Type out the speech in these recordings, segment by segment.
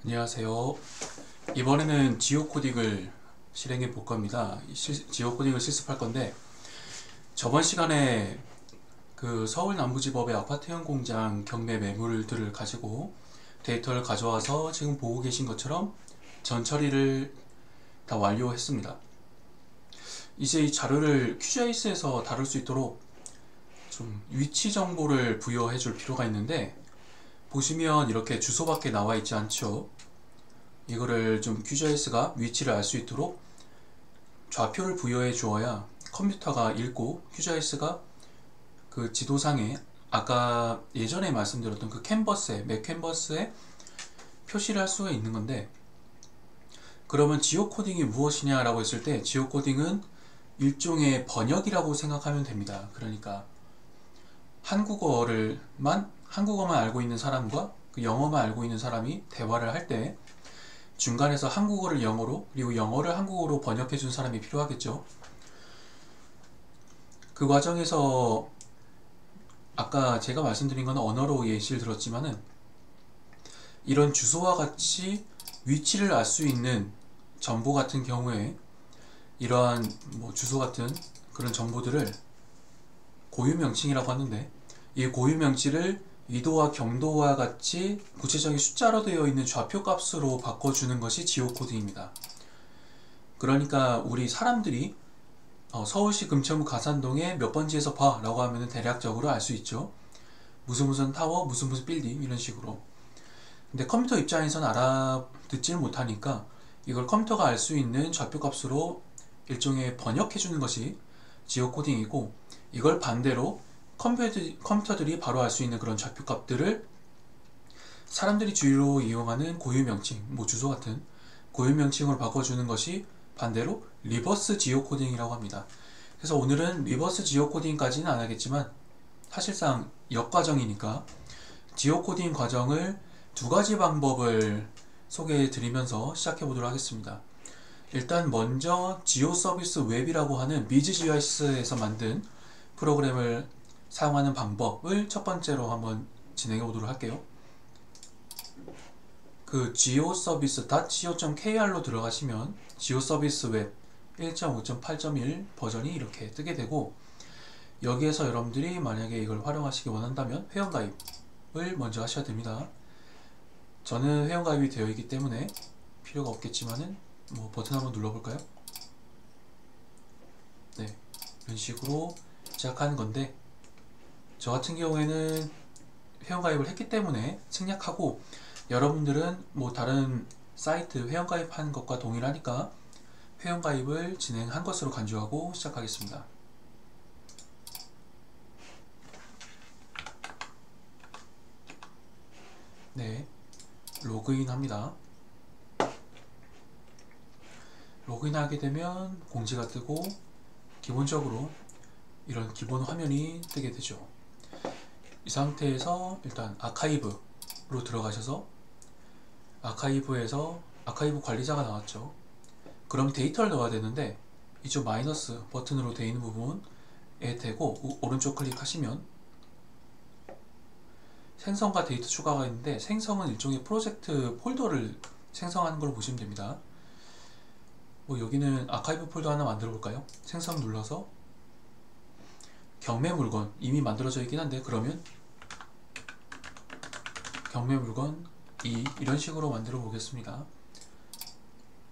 안녕하세요. 이번에는 지오코딩을 실행해 볼 겁니다. 지오코딩을 실습할 건데, 저번 시간에 그 서울 남부지법의 아파트형 공장 경매 매물들을 가지고 데이터를 가져와서 지금 보고 계신 것처럼 전 처리를 다 완료했습니다. 이제 이 자료를 QGIS에서 다룰 수 있도록 좀 위치 정보를 부여해 줄 필요가 있는데, 보시면 이렇게 주소밖에 나와 있지 않죠. 이거를 좀 QGIS가 위치를 알 수 있도록 좌표를 부여해 주어야 컴퓨터가 읽고 QGIS가 그 지도상에 아까 예전에 말씀드렸던 그 캔버스에, 맥 캔버스에 표시를 할 수가 있는 건데, 그러면 지오코딩이 무엇이냐라고 했을 때 지오코딩은 일종의 번역이라고 생각하면 됩니다. 그러니까 한국어만 알고 있는 사람과 그 영어만 알고 있는 사람이 대화를 할 때 중간에서 한국어를 영어로, 그리고 영어를 한국어로 번역해 준 사람이 필요하겠죠. 그 과정에서 아까 제가 말씀드린 건 언어로 예시를 들었지만은, 이런 주소와 같이 위치를 알 수 있는 정보 같은 경우에 이러한 주소 같은 그런 정보들을 고유명칭이라고 하는데, 이 고유명칭을 위도와 경도와 같이 구체적인 숫자로 되어 있는 좌표 값으로 바꿔주는 것이 지오코딩입니다. 그러니까 우리 사람들이 서울시 금천구 가산동에 몇 번지에서 봐 라고 하면 대략적으로 알 수 있죠. 무슨 타워, 무슨 빌딩, 이런 식으로. 근데 컴퓨터 입장에서는 알아듣지를 못하니까 이걸 컴퓨터가 알 수 있는 좌표 값으로 일종의 번역해주는 것이 지오코딩이고, 이걸 반대로 컴퓨터들이 바로 알 수 있는 그런 좌표 값들을 사람들이 주로 이용하는 고유명칭, 주소 같은 고유명칭으로 바꿔주는 것이 반대로 리버스 지오코딩이라고 합니다. 그래서 오늘은 리버스 지오코딩까지는 안 하겠지만, 사실상 역과정이니까 지오코딩 과정을 두 가지 방법을 소개해 드리면서 시작해 보도록 하겠습니다. 일단 먼저 지오 서비스 웹이라고 하는 미즈GIS에서 만든 프로그램을 사용하는 방법을 첫 번째로 한번 진행해 보도록 할게요. 그 geoservice.co.kr로 들어가시면 지오서비스 웹 1.5.8.1 버전이 이렇게 뜨게 되고, 여기에서 여러분들이 만약에 이걸 활용하시기 원한다면 회원가입을 먼저 하셔야 됩니다. 저는 회원가입이 되어 있기 때문에 필요가 없겠지만은 버튼 한번 눌러볼까요? 네, 이런 식으로 시작하는 건데, 저 같은 경우에는 회원가입을 했기 때문에 생략하고, 여러분들은 다른 사이트 회원가입하는 것과 동일하니까 회원가입을 진행한 것으로 간주하고 시작하겠습니다. 네, 로그인 합니다. 로그인 하게 되면 공지가 뜨고, 기본적으로 이런 기본 화면이 뜨게 되죠. 이 상태에서 일단 아카이브로 들어가셔서 아카이브에서 아카이브 관리자가 나왔죠. 그럼 데이터를 넣어야 되는데, 이쪽 마이너스 버튼으로 되어 있는 부분에 대고 오른쪽 클릭하시면 생성과 데이터 추가가 있는데, 생성은 일종의 프로젝트 폴더를 생성하는 걸 보시면 됩니다. 여기는 아카이브 폴더 하나 만들어 볼까요? 생성 눌러서 경매 물건 이미 만들어져 있긴 한데, 그러면 경매 물건 2 이런 식으로 만들어 보겠습니다.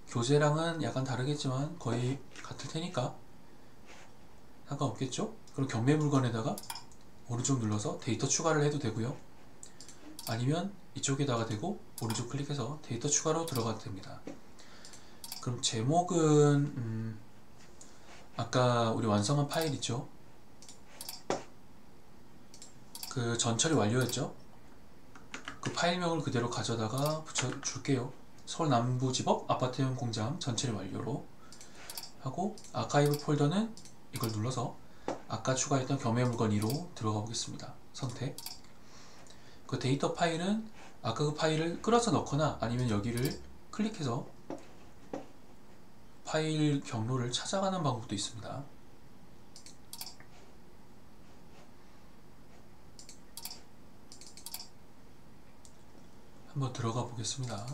교재랑은 약간 다르겠지만 거의 같을 테니까 상관없겠죠? 그럼 경매 물건에다가 오른쪽 눌러서 데이터 추가를 해도 되고요, 아니면 이쪽에다가 대고 오른쪽 클릭해서 데이터 추가로 들어가도 됩니다. 그럼 제목은 아까 우리 완성한 파일 있죠? 그 전처리 완료였죠? 그 파일명을 그대로 가져다가 붙여줄게요. 서울 남부지법 아파트형 공장 전처리 완료로 하고, 아카이브 폴더는 이걸 눌러서 아까 추가했던 경매 물건 2로 들어가 보겠습니다. 선택. 그 데이터 파일은 아까 그 파일을 끌어서 넣거나 아니면 여기를 클릭해서 파일 경로를 찾아가는 방법도 있습니다. 한번 들어가 보겠습니다.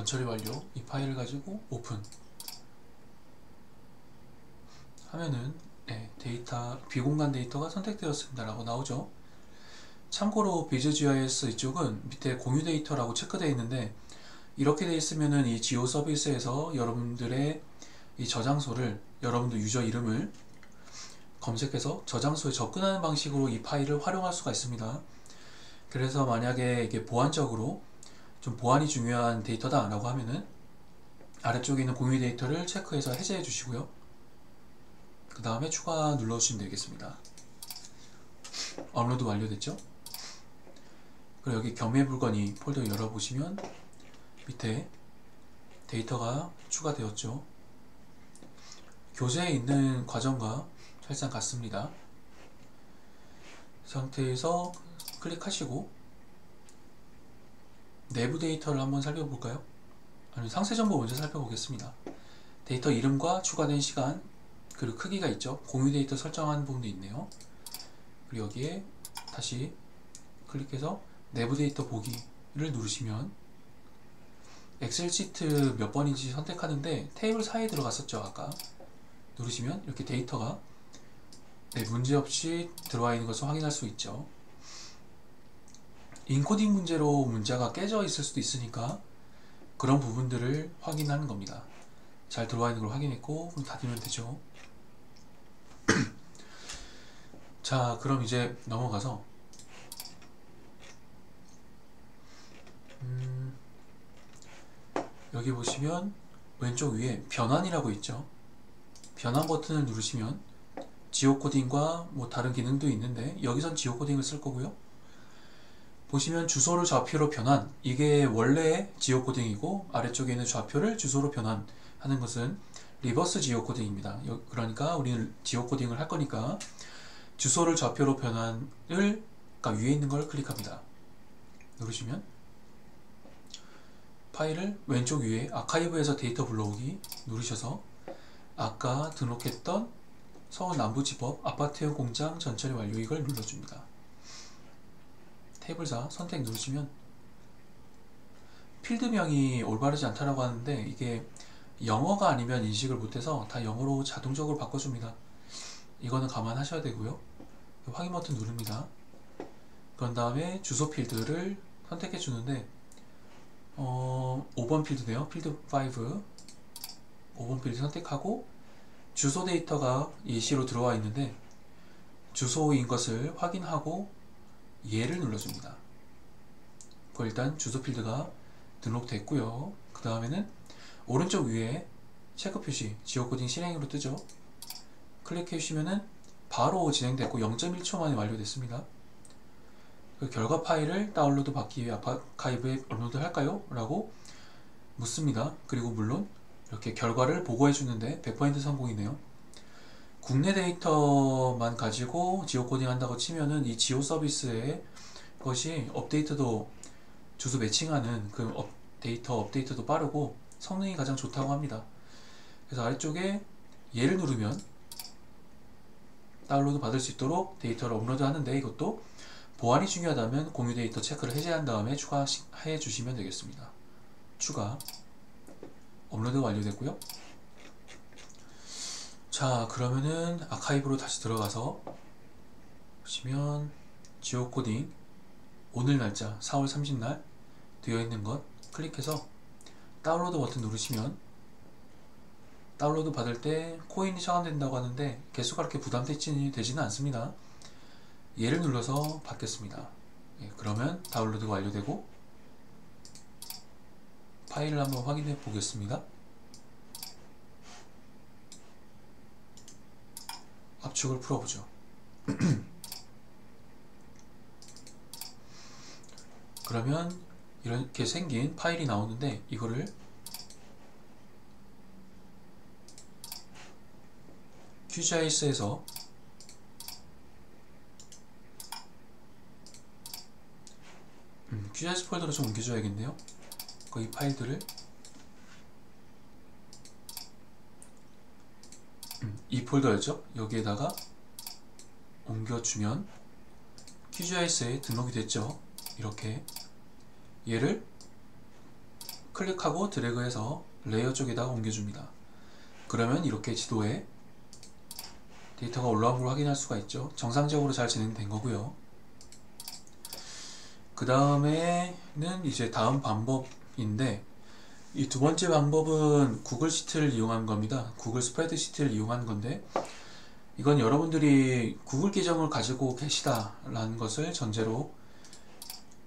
전처리 완료. 이 파일을 가지고 오픈 하면은 데이터 비공간 데이터가 선택되었습니다 라고 나오죠. 참고로 비즈GIS 이쪽은 밑에 공유 데이터라고 체크되어 있는데, 이렇게 되어 있으면은 이 지오 서비스에서 여러분들의 이 저장소를, 여러분들 유저 이름을 검색해서 저장소에 접근하는 방식으로 이 파일을 활용할 수가 있습니다. 그래서 만약에 이게 보안적으로 좀 보안이 중요한 데이터다 라고 하면은 아래쪽에 있는 공유 데이터를 체크해서 해제해 주시고요. 그 다음에 추가 눌러주시면 되겠습니다. 업로드 완료됐죠? 그리고 여기 겸해물건이 폴더 열어보시면 밑에 데이터가 추가되었죠. 교재에 있는 과정과 사실상 같습니다. 이 상태에서 클릭하시고 내부 데이터를 한번 살펴볼까요? 아니면 상세 정보 먼저 살펴보겠습니다. 데이터 이름과 추가된 시간, 그리고 크기가 있죠. 공유 데이터 설정하는 부분도 있네요. 그리고 여기에 다시 클릭해서 내부 데이터 보기를 누르시면 엑셀 시트 몇 번인지 선택하는데 테이블 사이에 들어갔었죠. 아까 누르시면 이렇게 데이터가 문제없이 들어와 있는 것을 확인할 수 있죠. 인코딩 문제로 문자가 깨져 있을 수도 있으니까 그런 부분들을 확인하는 겁니다. 잘 들어와 있는 걸 확인했고 그럼 닫으면 되죠. 자, 그럼 이제 넘어가서 여기 보시면 왼쪽 위에 변환이라고 있죠. 변환 버튼을 누르시면 지오코딩과 뭐 다른 기능도 있는데 여기선 지오코딩을 쓸 거고요. 보시면 주소를 좌표로 변환, 이게 원래 지오코딩이고 아래쪽에 있는 좌표를 주소로 변환하는 것은 리버스 지오코딩입니다. 그러니까 우리는 지오코딩을 할 거니까 주소를 좌표로 변환을, 그러니까 위에 있는 걸 클릭합니다. 누르시면 파일을 왼쪽 위에 아카이브에서 데이터 불러오기 누르셔서 아까 등록했던 서울 남부지법 아파트형 공장 전처리 완료, 이걸 눌러줍니다. 테이블4 선택 누르시면 필드명이 올바르지 않다라고 하는데 이게 영어가 아니면 인식을 못해서 다 영어로 자동적으로 바꿔줍니다. 이거는 감안하셔야 되고요. 확인 버튼 누릅니다. 그런 다음에 주소 필드를 선택해 주는데 5번 필드네요. 필드 5 5번 필드 선택하고 주소 데이터가 예시로 들어와 있는데 주소인 것을 확인하고 예를 눌러줍니다. 일단 주소 필드가 등록됐고요. 그 다음에는 오른쪽 위에 체크 표시 지오코딩 실행으로 뜨죠. 클릭해 주시면은 바로 진행됐고 0.1초 만에 완료됐습니다. 그 결과 파일을 다운로드 받기 위해 아카이브에 업로드 할까요? 라고 묻습니다. 그리고 물론 이렇게 결과를 보고해 주는데 100% 성공이네요. 국내 데이터만 가지고 지오코딩 한다고 치면은 이 지오 서비스의 것이 업데이트도 주소 매칭하는 그 데이터 업데이트도 빠르고 성능이 가장 좋다고 합니다. 그래서 아래쪽에 예를 누르면 다운로드 받을 수 있도록 데이터를 업로드 하는데, 이것도 보안이 중요하다면 공유 데이터 체크를 해제한 다음에 추가해 주시면 되겠습니다. 추가 업로드 완료됐고요. 자, 그러면은 아카이브로 다시 들어가서 보시면 지오코딩 오늘 날짜 4월 30날 되어 있는 것 클릭해서 다운로드 버튼 누르시면 다운로드 받을 때 코인이 차감된다고 하는데 개수가 그렇게 부담되지는 않습니다. 얘를 눌러서 받겠습니다. 그러면 다운로드 완료되고 파일을 한번 확인해 보겠습니다. 압축을 풀어보죠. 그러면 이렇게 생긴 파일이 나오는데 이거를 QGIS에서 QGIS 폴더로 좀 옮겨줘야겠네요. 이 파일들을 이 폴더였죠? 여기에다가 옮겨주면 QGIS에 등록이 됐죠. 이렇게 얘를 클릭하고 드래그해서 레이어 쪽에다가 옮겨줍니다. 그러면 이렇게 지도에 데이터가 올라온 걸 확인할 수가 있죠. 정상적으로 잘 진행된 거고요. 그 다음에는 이제 다음 방법인데, 이 두 번째 방법은 구글 시트를 이용한 겁니다. 구글 스프레드시트를 이용한 건데, 이건 여러분들이 구글 계정을 가지고 계시다라는 것을 전제로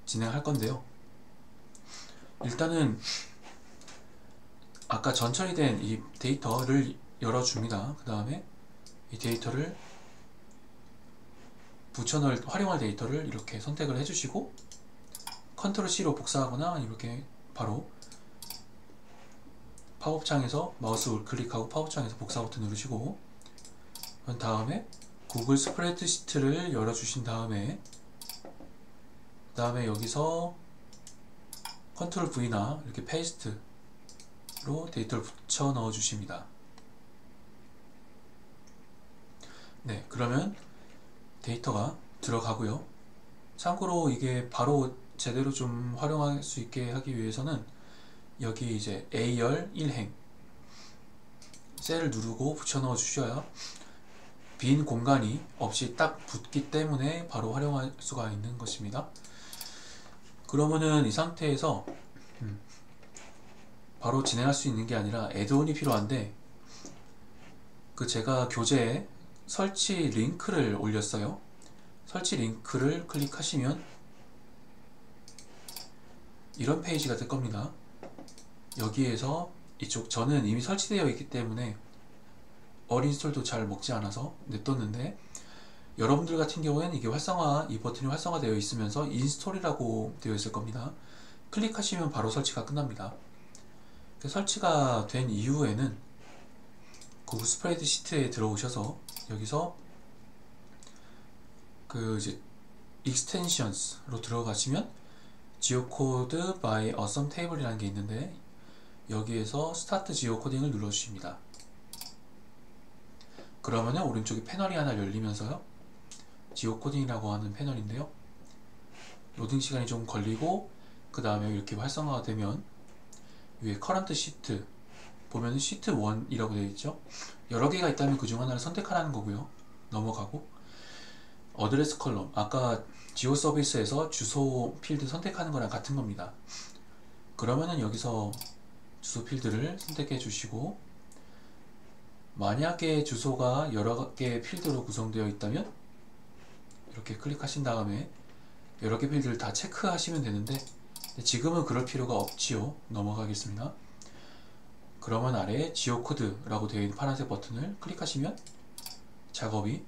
진행할 건데요. 일단은 아까 전 처리된 이 데이터를 열어줍니다. 그 다음에 이 데이터를 활용할 데이터를 이렇게 선택을 해주시고, 컨트롤 C로 복사하거나 이렇게 바로 팝업 창에서 마우스 우클릭하고 팝업 창에서 복사 버튼 누르시고, 그 다음에 구글 스프레드시트를 열어주신 다음에 그 다음에 여기서 컨트롤 V나 이렇게 페이스트로 데이터를 붙여 넣어 주십니다. 네, 그러면 데이터가 들어가고요. 참고로 이게 바로 제대로 좀 활용할 수 있게 하기 위해서는 여기 이제 A열 1행 셀을 누르고 붙여 넣어 주셔야 빈 공간이 없이 딱 붙기 때문에 바로 활용할 수가 있는 것입니다. 그러면은 이 상태에서 바로 진행할 수 있는 게 아니라 애드온이 필요한데, 그 제가 교재에 설치 링크를 올렸어요. 설치 링크를 클릭하시면 이런 페이지가 될 겁니다. 여기에서 이쪽, 저는 이미 설치되어 있기 때문에 어린스톨도 잘 먹지 않아서 냅뒀는데, 여러분들 같은 경우에는 이게 이 버튼이 활성화되어 있으면서 인스톨이라고 되어 있을 겁니다. 클릭하시면 바로 설치가 끝납니다. 설치가 된 이후에는 구글 스프레드시트에 들어오셔서 여기서 그 이제 extensions로 들어가시면 geocode by awesome table이라는 게 있는데, 여기에서 스타트 지오코딩을 눌러주십니다. 그러면은 오른쪽에 패널이 하나 열리면서요, 지오코딩이라고 하는 패널인데요, 로딩 시간이 좀 걸리고, 그 다음에 이렇게 활성화가 되면 위에 커런트 시트 보면은 시트 1이라고 되어 있죠. 여러 개가 있다면 그 중 하나를 선택하라는 거고요. 넘어가고, 어드레스 컬럼, 아까 지오 서비스에서 주소 필드 선택하는 거랑 같은 겁니다. 그러면은 여기서 주소 필드를 선택해 주시고, 만약에 주소가 여러 개의 필드로 구성되어 있다면 이렇게 클릭하신 다음에 여러 개 필드를 다 체크하시면 되는데, 지금은 그럴 필요가 없지요. 넘어가겠습니다. 그러면 아래에 지오코드라고 되어 있는 파란색 버튼을 클릭하시면 작업이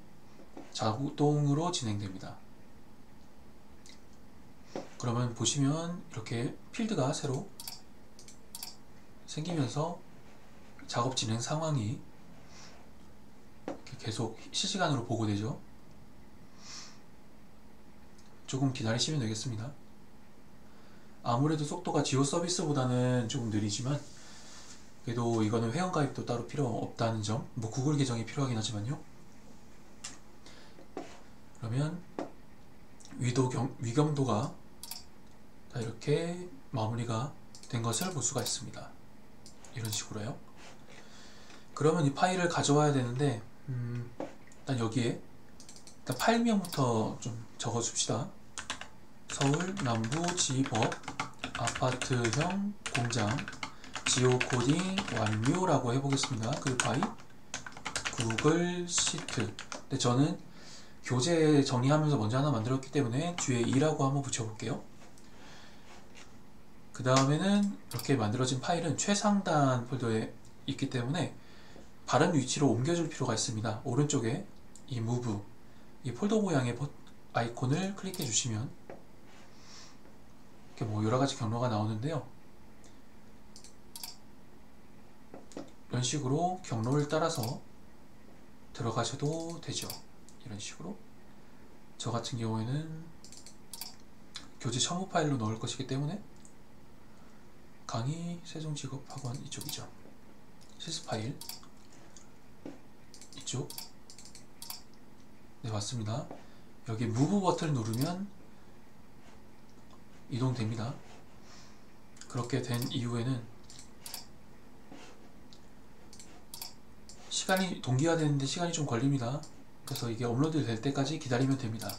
자동으로 진행됩니다. 그러면 보시면 이렇게 필드가 새로 생기면서 작업 진행 상황이 이렇게 계속 실시간으로 보고되죠. 조금 기다리시면 되겠습니다. 아무래도 속도가 지오 서비스보다는 조금 느리지만, 그래도 이거는 회원가입도 따로 필요 없다는 점, 뭐 구글 계정이 필요하긴 하지만요. 그러면 위경도가 다 이렇게 마무리가 된 것을 볼 수가 있습니다. 이런 식으로요. 그러면 이 파일을 가져와야 되는데, 일단 여기에 일단 파일명부터 좀 적어줍시다. 서울 남부지법 아파트형 공장 지오코딩 완료라고 해보겠습니다. 그 바이 구글 시트. 근데 저는 교재 정리하면서 먼저 하나 만들었기 때문에 뒤에 2라고 한번 붙여볼게요. 그 다음에는 이렇게 만들어진 파일은 최상단 폴더에 있기 때문에 바른 위치로 옮겨줄 필요가 있습니다. 오른쪽에 이 move, 이 폴더 모양의 아이콘을 클릭해 주시면 이렇게 뭐 여러가지 경로가 나오는데요, 이런 식으로 경로를 따라서 들어가셔도 되죠. 이런 식으로. 저 같은 경우에는 교재 첨부 파일로 넣을 것이기 때문에 강의 세종직업학원 이쪽이죠. 실습 파일 이쪽. 네, 맞습니다. 여기 move 버튼을 누르면 이동됩니다. 그렇게 된 이후에는 시간이 동기화되는데 시간이 좀 걸립니다. 그래서 이게 업로드 될 때까지 기다리면 됩니다.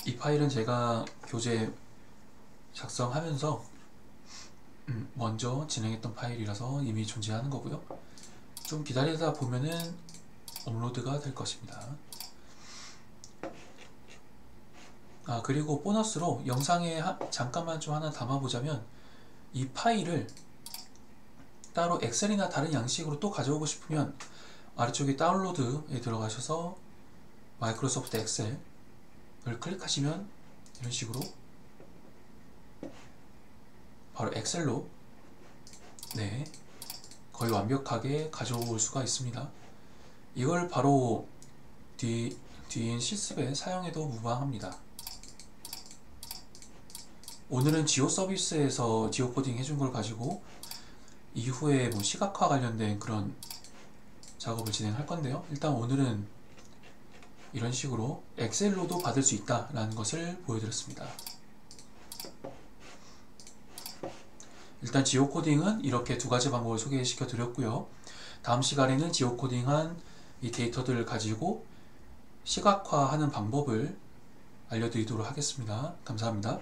이 파일은 제가 교재 작성하면서 먼저 진행했던 파일이라서 이미 존재하는 거고요. 좀 기다리다 보면은 업로드가 될 것입니다. 그리고 보너스로 영상에 잠깐만 좀 하나 담아보자면, 이 파일을 따로 엑셀이나 다른 양식으로 또 가져오고 싶으면 아래쪽에 다운로드에 들어가셔서 마이크로소프트 엑셀을 클릭하시면 이런 식으로 바로 엑셀로 거의 완벽하게 가져올 수가 있습니다. 이걸 바로 뒤인 실습에 사용해도 무방합니다. 오늘은 지오 서비스에서 지오 코딩 해준 걸 가지고 이후에 뭐 시각화 관련된 그런 작업을 진행할 건데요. 일단 오늘은 이런 식으로 엑셀로도 받을 수 있다라는 것을 보여드렸습니다. 일단 지오 코딩은 이렇게 두 가지 방법을 소개시켜 드렸고요. 다음 시간에는 지오 코딩한 이 데이터들을 가지고 시각화하는 방법을 알려드리도록 하겠습니다. 감사합니다.